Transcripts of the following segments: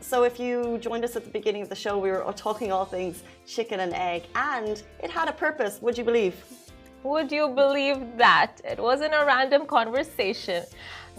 So if you joined us at the beginning of the show, we were talking all things chicken and egg, and it had a purpose, would you believe? Would you believe that? It wasn't a random conversation.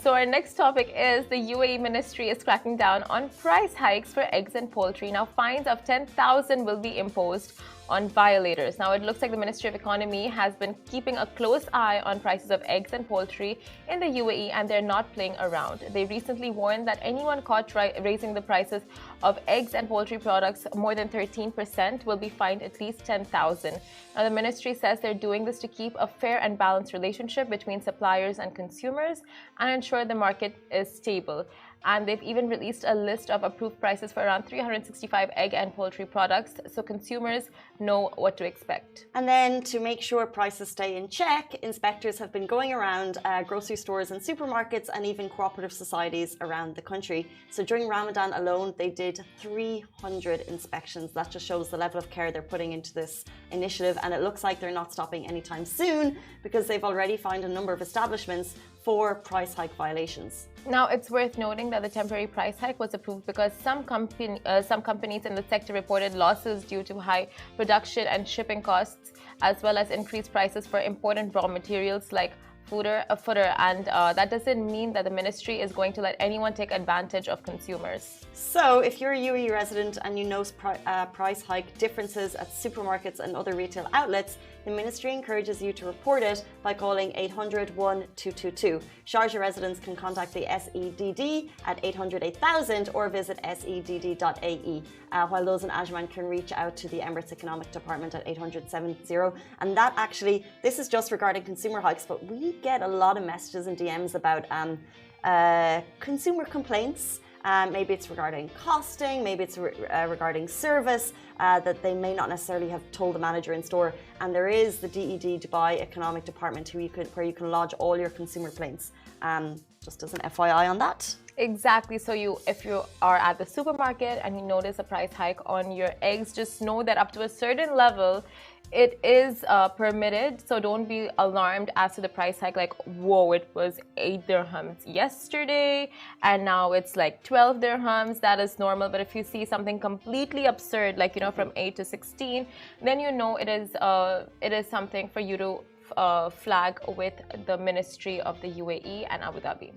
So our next topic is the UAE ministry is cracking down on price hikes for eggs and poultry. Now, fines of 10,000 will be imposed on violators. Now, it looks like the Ministry of Economy has been keeping a close eye on prices of eggs and poultry in the UAE, and they're not playing around. They recently warned that anyone caught raising the prices of eggs and poultry products more than 13% will be fined at least 10,000. Now, the ministry says they're doing this to keep a fair and balanced relationship between suppliers and consumers and ensure the market is stable. And they've even released a list of approved prices for around 365 egg and poultry products, so consumers know what to expect. And then to make sure prices stay in check, inspectors have been going around grocery stores and supermarkets and even cooperative societies around the country. So during Ramadan alone, they did 300 inspections. That just shows the level of care they're putting into this initiative, and it looks like they're not stopping anytime soon because they've already found a number of establishments for price hike violations. Now, it's worth noting that the temporary price hike was approved because some companies in the sector reported losses due to high production and shipping costs, as well as increased prices for important raw materials like fodder, and that doesn't mean that the ministry is going to let anyone take advantage of consumers. So if you're a UAE resident and you notice price hike differences at supermarkets and other retail outlets, the ministry encourages you to report it by calling 800 1222. Sharjah residents can contact the SEDD at 800 8000 or visit sedd.ae, while those in Ajman can reach out to the Emirates Economic Department at 800 70. And that actually, this is just regarding consumer hikes, but we get a lot of messages and DMs about consumer complaints. Maybe it's regarding costing, maybe it's regarding service that they may not necessarily have told the manager in store. And there is the DED Dubai Economic Department where you can lodge all your consumer complaints. Just as an FYI on that. Exactly. So if you are at the supermarket and you notice a price hike on your eggs, just know that up to a certain level, it is permitted. So don't be alarmed as to the price hike. Like, whoa, it was 8 dirhams yesterday and now it's like 12 dirhams. That is normal. But if you see something completely absurd, like, you know, from 8 to 16, then you know it is something for you to flag with the Ministry of the UAE and Abu Dhabi.